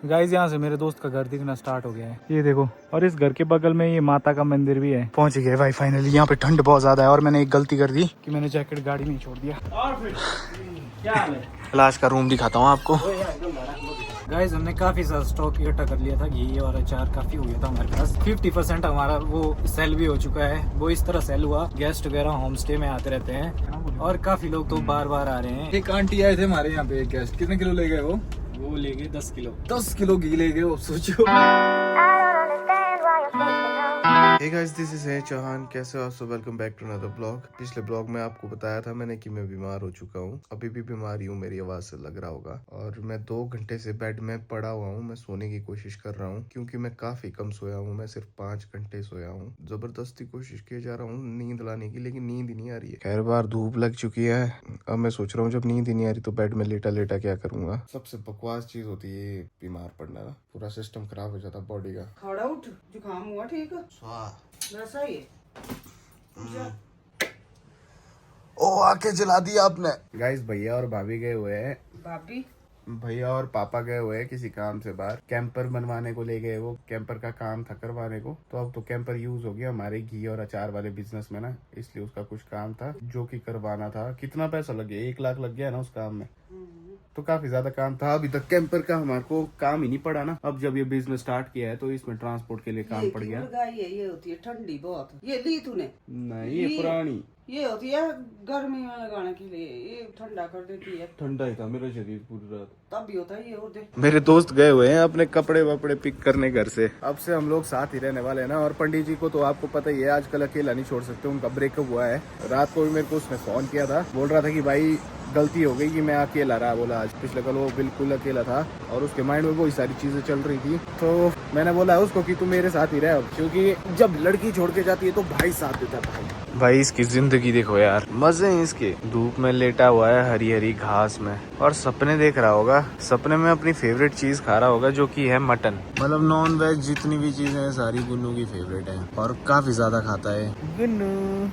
Guys यहाँ से मेरे दोस्त का घर दिखना स्टार्ट हो गया है, ये देखो। और इस घर के बगल में ये माता का मंदिर भी है। पहुंच गए भाई फाइनली। यहाँ पे ठंड बहुत ज्यादा है और मैंने एक गलती कर दी कि मैंने जैकेट गाड़ी में ही छोड़ दिया। और फिर क्या हाल है? लाश का रूम दिखाता हूँ आपको। गाइस हमने काफी सारा स्टॉक इकट्ठा कर लिया था। घी और अचार काफी हो गया था हमारे पास। 50% हमारा वो सेल भी हो चुका है। वो इस तरह सेल हुआ, गेस्ट वगैरह होम स्टे में आते रहते हैं और काफी लोग तो बार बार आ रहे हैं। एक आंटी आए थे हमारे यहाँ पे, एक गेस्ट। कितने किलो ले गए वो ले गए 10 किलो। 10 किलो घी ले गए, वो सोचो। Hey guys, this is है चौहान। कैसे हो आप सब? Welcome back to another blog. पिछले ब्लॉग में आपको बताया था मैंने कि मैं बीमार हो चुका हूँ। अभी भी बीमार ही हूँ, मेरी आवाज से लग रहा होगा। और मैं 2 घंटे से बेड में पड़ा हुआ हूँ। मैं सोने की कोशिश कर रहा हूँ क्योंकि मैं काफी कम सोया हूँ। मैं सिर्फ 5 घंटे सोया हूँ। जबरदस्ती कोशिश किए जा रहा हूँ नींद लाने की, लेकिन नींद ही नहीं आ रही है। खैर बार धूप लग चुकी है। अब मैं सोच रहा हूँ जब नींद ही नहीं आ रही तो बेड में लेटा लेटा क्या करूंगा। सबसे बकवास चीज होती है बीमार पड़ना ना, पूरा सिस्टम खराब हो जाता बॉडी का। खड़ा उठ, जुकाम हुआ ठीक है? वैसा ही है। ओ आके जला दिया आपने। गाइस भैया और भाभी गए हुए हैं। भाभी भैया और पापा गए हुए हैं किसी काम से बाहर। कैंपर बनवाने को ले गए, वो कैंपर का काम था करवाने को। तो अब तो कैंपर यूज हो गया हमारे घी और अचार वाले बिजनेस में ना, इसलिए उसका कुछ काम था जो कि करवाना था। कितना पैसा लग गया? 1 लाख लग गया ना उस काम में। तो काफी ज्यादा काम था। अभी तक कैंपर का हमारे को काम ही नहीं पड़ा ना। अब जब ये बिजनेस स्टार्ट किया है तो इसमें ट्रांसपोर्ट के लिए काम पड़ गया। ये होती है ठंडी बहुत। ये ली तूने? नहीं ये पुरानी। ये होती है गर्मी में लगाने के लिए, ये ठंडा कर देती है। ठंडा ही था मेरा शरीर पूरी रात। तब भी होता है ये। और दे मेरे दोस्त गए हुए हैं अपने कपड़े वपड़े पिक करने घर से। अब से हम लोग साथ ही रहने वाले हैं ना। और पंडित जी को तो आपको पता ही है आजकल अकेला नहीं छोड़ सकते, उनका ब्रेकअप हुआ है। रात को भी मेरे को उसने फोन किया था, बोल रहा था कि भाई गलती हो गई कि मैं अकेला रहा। बोला आज पिछले कल वो बिल्कुल अकेला था और उसके माइंड में वही सारी चीजें चल रही थी। तो मैंने बोला उसको कि तू मेरे साथ ही रह, क्योंकि जब लड़की छोड़ के जाती है तो भाई साथ देता है। भाई इसकी जिंदगी देखो यार, मजे हैं इसके। धूप में लेटा हुआ है हरी हरी घास में और सपने देख रहा होगा। सपने में अपनी फेवरेट चीज खा रहा होगा जो कि है मटन। मतलब नॉन वेज जितनी भी चीजें हैं सारी गुन्नू की फेवरेट है और काफी ज्यादा खाता है गुन्नू।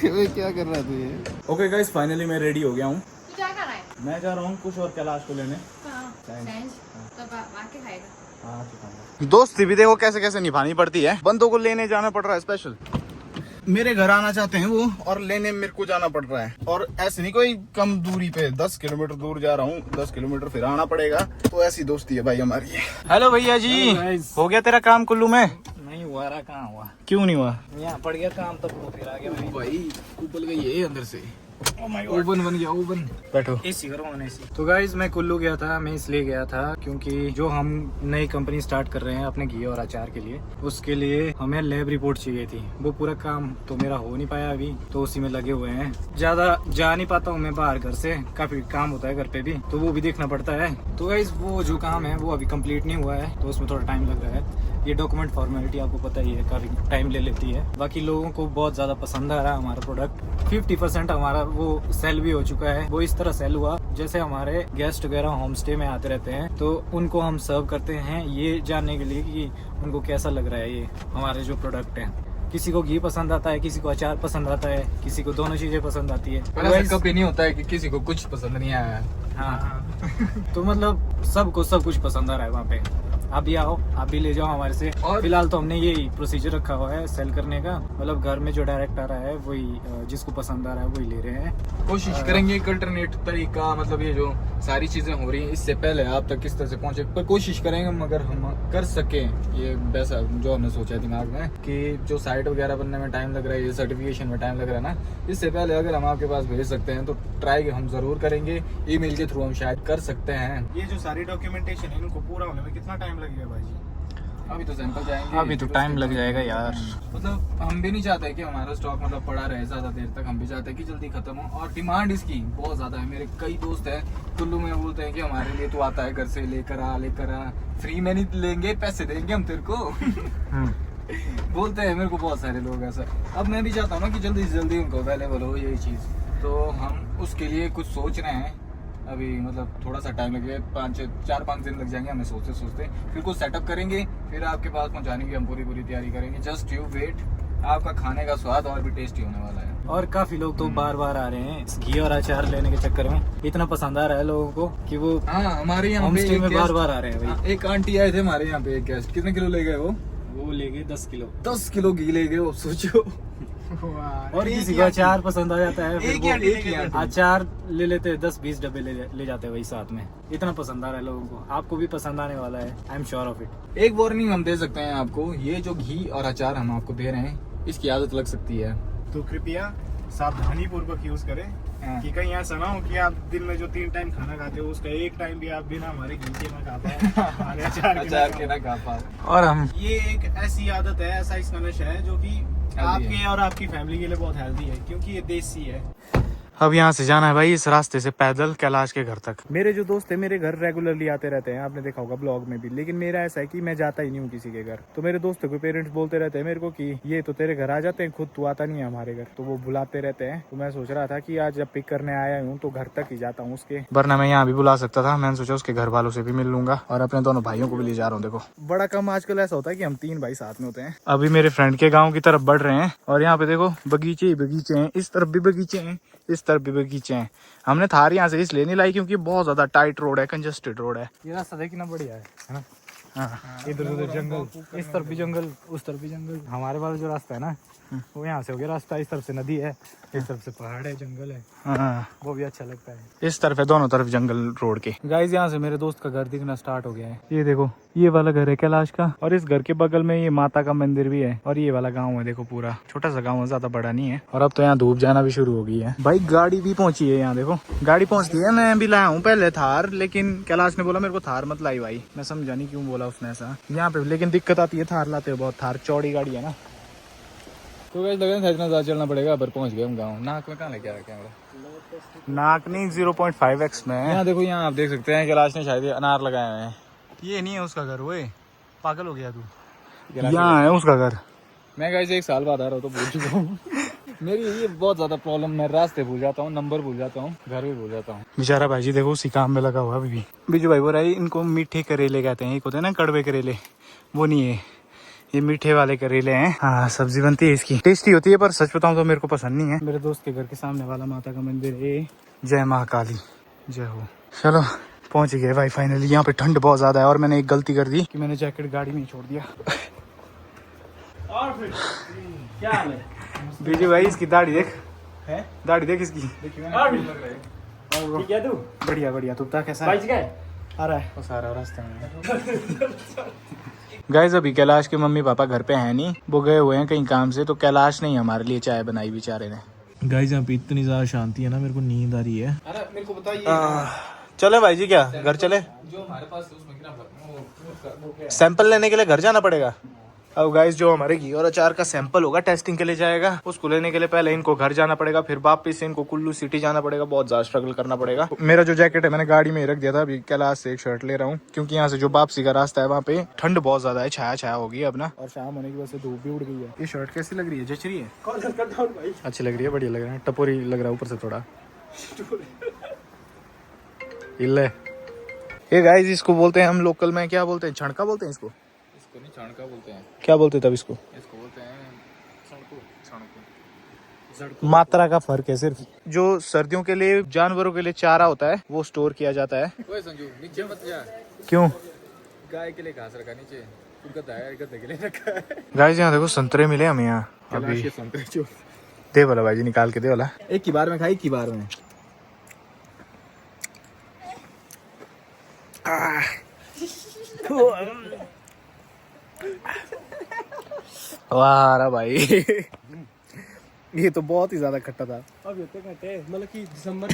क्या कर रहा था ये? ओके गाइस फाइनली मैं रेडी हो गया हूँ। तू क्या कर रहा है? मैं जा रहा हूँ कुछ और कैलाश को लेने। तब आके खाएगा। दोस्ती भी देखो कैसे कैसे निभानी पड़ती है। बंदों को लेने जाना पड़ रहा है स्पेशल। मेरे घर आना चाहते हैं वो और लेने मेरे को जाना पड़ रहा है। और ऐसे नहीं कोई कम दूरी पे, 10 किलोमीटर दूर जा रहा हूँ, 10 किलोमीटर फिर आना पड़ेगा। तो ऐसी दोस्ती है भाई हमारी। हेलो भैया जी, हो गया तेरा काम कुल्लू में? नहीं हुआ रहा, कहाँ हुआ? क्यों नहीं हुआ? यहाँ पड़ गया काम तब वो फिर आ गया भाई उबल गई है अंदर से। ओवन बन गया ओवन। बैठो। एसी करो ऑन एसी। तो गाइज मैं कुल्लू गया था। मैं इसलिए गया था क्योंकि जो हम नई कंपनी स्टार्ट कर रहे हैं अपने घी और अचार के लिए, उसके लिए हमें लैब रिपोर्ट चाहिए थी। वो पूरा काम तो मेरा हो नहीं पाया अभी, तो उसी में लगे हुए हैं। ज्यादा जा नहीं पाता हूँ मैं बाहर घर से, काफी काम होता है घर पे भी, तो वो भी देखना पड़ता है। तो गाइज वो जो काम है वो अभी कंप्लीट नहीं हुआ है, तो उसमें थोड़ा टाइम लग रहा है। ये डॉक्यूमेंट फॉर्मेलिटी आपको पता ही है, काफी टाइम ले लेती है। बाकी लोगों को बहुत ज्यादा पसंद आ रहा है हमारा प्रोडक्ट। 50% हमारा वो सेल भी हो चुका है। वो इस तरह सेल हुआ जैसे हमारे गेस्ट वगैरह होम स्टे में आते रहते हैं, तो उनको हम सर्व करते हैं ये जानने के लिए कि उनको कैसा लग रहा है ये हमारे जो प्रोडक्ट है। किसी को घी पसंद आता है, किसी को अचार पसंद आता है, किसी को दोनों चीजें पसंद आती है। पर ऐसा कभी नहीं होता है कि किसी को कुछ पसंद नहीं आया। हाँ तो मतलब सबको सब कुछ पसंद आ रहा है वहाँ पे। आप भी आओ, आप भी ले जाओ हमारे से। और फिलहाल तो हमने यही प्रोसीजर रखा हुआ है सेल करने का। मतलब घर में जो डायरेक्ट आ रहा है वही, जिसको पसंद आ रहा है वही ले रहे हैं। कोशिश करेंगे एक अल्टरनेट तरीका, मतलब ये जो सारी चीजें हो रही हैं इससे पहले आप तक किस तरह से पहुंचे, पर कोशिश करेंगे मगर हम कर सकें। ये वैसा जो हमने सोचा है दिमाग में कि जो साइट वगैरह बनने में टाइम लग रहा है, ये सर्टिफिकेशन में टाइम लग रहा है ना, इससे पहले अगर हम आपके पास भेज सकते हैं तो ट्राई हम जरूर करेंगे। ईमेल के थ्रू हम शायद कर सकते हैं। ये जो सारी डॉक्यूमेंटेशन है इनको पूरा होने में कितना टाइम लगेगा भाई जी? अभी तो सैंपल जाएंगे, अभी तो टाइम लग जाएगा यार। मतलब हम भी नहीं चाहते कि हमारा स्टॉक मतलब पड़ा रहे ज्यादा देर तक। हम भी चाहते हैं कि जल्दी खत्म हो। और डिमांड इसकी बहुत ज्यादा है। मेरे कई दोस्त हैं कुल्लू में, बोलते हैं कि हमारे लिए तो आता है घर से लेकर आ, फ्री में नहीं लेंगे, पैसे देंगे हम तेरे को। बोलते हैं मेरे को बहुत सारे लोग ऐसा। अब मैं भी चाहता हूँ ना कि जल्दी से जल्दी उनको अवेलेबल हो यही चीज, तो हम उसके लिए कुछ सोच रहे हैं। अभी मतलब थोड़ा सा टाइम लगेगा, 4-5 दिन लग जाएंगे हमें सोचते सोचते। फिर कुछ सेटअप करेंगे, फिर आपके पास पहुंचाने की हम पूरी तैयारी करेंगे। Just you wait. आपका खाने का स्वाद और भी टेस्टी होने वाला है। और काफी लोग तो बार बार आ रहे हैं इस घी और अचार लेने के चक्कर में। इतना पसंद आ रहा है लोगों को कि वो हाँ, हमारे यहाँ होम पे स्टे एक में गेस्ट- बार बार आ रहे हैं भाई। एक आंटी आए थे हमारे यहाँ पे, एक गेस्ट, कितने किलो ले गए वो ले गए 10 किलो। 10 किलो घी ले गए वो, सोचो। और किसी को अचार पसंद आ जाता है, फिर एक वो ही आंटी ले गए। अचार ले लेते हैं, 10-20 डब्बे ले जाते हैं वही साथ में। इतना पसंद आ रहा है लोगों को, आपको भी पसंद आने वाला है, I am sure of it. एक वार्निंग हम दे सकते हैं आपको, ये जो घी और अचार हम आपको दे रहे हैं, इसकी आदत लग सकती है। तो कृपया सावधानी पूर्वक यूज करें कि कहीं ऐसा ना हो कि आप दिन में जो 3 टाइम खाना खाते हो उसका एक टाइम भी आप बिना हमारे घी के ना खा पाए, हमारे अचार के ना खा पाओ। और हम ये एक ऐसी आदत है, ऐसा इसका नशा है जो कि आपके और आपकी फैमिली के लिए बहुत हेल्दी है, क्योंकि ये देसी है। अब यहाँ से जाना है भाई इस रास्ते से पैदल कैलाश के घर तक। मेरे जो दोस्त है मेरे घर रेगुलरली आते रहते हैं, आपने देखा होगा ब्लॉग में भी, लेकिन मेरा ऐसा है कि मैं जाता ही नहीं हूँ किसी के घर। तो मेरे दोस्तों के पेरेंट्स बोलते रहते हैं मेरे को कि ये तो तेरे घर आ जाते हैं, खुद तू आता नहीं है हमारे घर, तो वो बुलाते रहते हैं। तो मैं सोच रहा था कि आज जब पिक करने आया हूँ तो घर तक ही जाता हूँ उसके, वरना मैं यहाँ भी बुला सकता था। मैंने सोचा उसके घर वालों से भी मिल लूंगा और अपने दोनों भाइयों को भी ले जा रहा हूँ। देखो बड़ा कम आजकल ऐसा होता है कि हम 3 भाई साथ में होते हैं। अभी मेरे फ्रेंड के गांव की तरफ बढ़ रहे हैं और यहाँ पे देखो बगीचे ही बगीचे हैं, इस तरफ भी बगीचे हैं, इस तरफ भी बगीचे हैं। हमने थार यहाँ से इसलिए नहीं लाई क्योंकि बहुत ज्यादा टाइट रोड है, कंजेस्टेड रोड है। ये रास्ता देखना बढ़िया है ना। हाँ, इधर उधर जंगल, इस तरफ भी जंगल, उस तरफ भी जंगल। हमारे वाला जो रास्ता है ना वो यहाँ से हो गया रास्ता, इस तरफ से नदी है, इस तरफ से पहाड़ है, जंगल है। हाँ, वो भी अच्छा लगता है। इस तरफ है, दोनों तरफ जंगल रोड के। गाइस यहाँ से मेरे दोस्त का घर दिखना स्टार्ट हो गया है। ये देखो ये वाला घर है कैलाश का, और इस घर के बगल में ये माता का मंदिर भी है। और ये वाला गाँव है, देखो पूरा छोटा सा गाँव है, ज्यादा बड़ा नहीं है। और अब तो यहाँ धूप जाना भी शुरू हो गई है। भाई गाड़ी भी पहुंची है यहाँ, देखो गाड़ी पहुंच गई है। मैं भी लाया हूँ पहले थार, लेकिन कैलाश ने बोला मेरे को थार मत लाई भाई। मैं समझा नहीं क्यों बोला उसने ऐसा यहाँ पे, लेकिन दिक्कत आती है थार लाते हो बहुत, थार चौड़ी गाड़ी है ना। तो वैसे लग रहा है इतना ज़्यादा चलना पड़ेगा, पर पहुंच गए हम गाँव। नाक में कहाँ लेके आ रहा कैमरा? नाक नहीं 0.5x में है। यहाँ देखो, यहाँ आप देख सकते हैं कैलाश ने शायद अनार लगाए हुए हैं। ये नहीं है उसका घर, वो पागल हो गया तू। यहाँ है उसका घर। मैं गाइस 1 साल बाद आ रहा हूँ तो भूल चुका हूँ। मेरी ये बहुत ज्यादा प्रॉब्लम, मैं रास्ते भूल जाता हूँ, नंबर भूल जाता हूँ, घर भी भूल जाता हूँ। बेचारा भाई जी देखो उसी काम में लगा हुआ अभी भी। बीजू भाई बोल रहा है इनको मीठे करेले कहते हैं, एक होते हैं ना कड़वे करेले, वो नहीं है, ये मीठे वाले करेले हैं। हाँ, सब्जी बनती है इसकी, टेस्टी होती है, पर सच बताऊं तो मेरे को पसंद नहीं है। मेरे दोस्त के घर के सामने वाला माता का मंदिर है। जय महाकाली, जय हो। चलो पहुंच गए भाई फाइनली। यहाँ पे ठंड बहुत ज्यादा है और मैंने एक गलती कर दी कि मैंने जैकेट गाड़ी में ही छोड़ दिया। और फिर क्या हाल है? बीजू भाई इसकी दाढ़ी देख, है दाढ़ी देख इसकी। क्या तू बढ़िया बढ़िया, तू बता कैसा बाइक गए आ रहा है? बस आ रहा है रास्ते में। गाइस अभी कैलाश के मम्मी पापा घर पे हैं नहीं, वो गए हुए हैं कहीं काम से, तो कैलाश ने ही हमारे लिए चाय बनाई बेचारे ने। गाइस यहाँ पे इतनी ज्यादा शांति है ना, मेरे को नींद आ रही है। अरे मेरे को बताइए, चले भाई जी, क्या घर चले? जो हमारे पास उसमें कितना सैंपल लेने के लिए घर जाना पड़ेगा। अब गाइस जो हमारे घी और अचार का सैंपल होगा टेस्टिंग के लिए जाएगा, उसको लेने के लिए पहले इनको घर जाना पड़ेगा, फिर वापस से इनको कुल्लू सिटी जाना पड़ेगा। बहुत ज्यादा स्ट्रगल करना पड़ेगा। मेरा जो जैकेट है मैंने गाड़ी में ही रख दिया था, अभी कैलाश से एक शर्ट ले रहा हूँ क्योंकि यहाँ से जो वापसी का रास्ता है वहाँ पे ठंड बहुत ज्यादा है, छाया छाया होगी अब ना, और शाम होने की वजह से धूप भी उड़ गई है। ये शर्ट कैसी लग रही है? जच रही है? अच्छी लग रही है, बढ़िया लग रहा है, टपोरी लग रहा है ऊपर से थोड़ा। ये गाइस इसको बोलते हैं हम लोकल में, क्या बोलते हैं, छणका बोलते हैं इसको नहीं, छाणका बोलते हैं। क्या बोलते तब इसको? इसको बोलते हैं मात्रा का फर्क है सिर्फ। जो सर्दियों के लिए जानवरों के लिए चारा होता है वो स्टोर किया जाता है। ओए संजू नीचे मत जा, क्यों? गाय के लिए घास रखा नीचे, गधा है, गधे के लिए रखा है। गाइस यहाँ देखो संतरे मिले हमें यहाँ अभी। संतरे जो दे वाला भाई जी, निकाल के दे वाला। एक की बार में खाई, एक की बार में। वाह भाई ये तो बहुत ही ज्यादा खट्टा था। अब इतने घंटे मतलब कि दिसंबर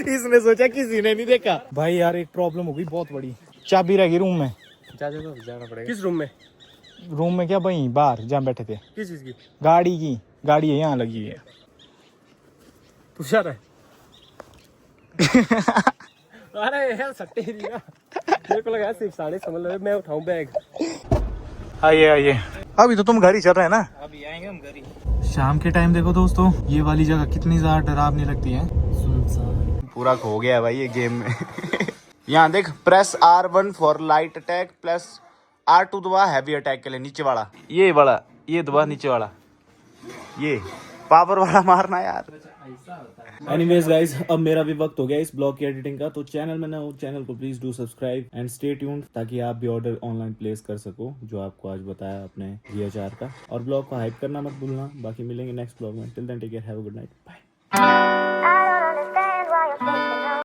इसने सोचा किसी ने नहीं देखा। भाई यार एक प्रॉब्लम हो गई बहुत बड़ी, चाबी रह गई रूम में। जाना पड़ेगा। किस रूम में? रूम में क्या, वहीं बाहर जहाँ बैठे थे। किस चीज की? गाड़ी की, गाड़ी है यहाँ लगी है। तू जा रहा है? अरे यार सट्टे ही ना, मेरे को लगा सिर्फ साढ़े समझ लो, मैं उठाऊं बैग। आइए आइए, अभी तो तुम घर ही चल रहे हैं ना? अभी आएंगे हम घर ही। शाम के टाइम देखो दोस्तों, ये वाली जगह कितनी ज्यादा डरावनी लगती है। पूरा खो गया है भाई ये गेम में। यहाँ देख, press R1 for light attack, plus R2 दबा हैवी अटैक के लिए, नीचे वाला, ये दबा नीचे वाला, ये पावर वाला मारना यार। एनीवेज गाइस, अब मेरा भी वक्त हो गया इस ब्लॉग की एडिटिंग का, तो चैनल में ना हो, चैनल को please do subscribe and stay tuned, ताकि आप भी ऑर्डर ऑनलाइन प्लेस कर सको जो आपको आज बताया अपने घी अचार का। और ब्लॉग को हाइप करना मत भूलना। बाकी मिलेंगे नेक्स्ट ब्लॉग में, till then take care, have a good night, bye.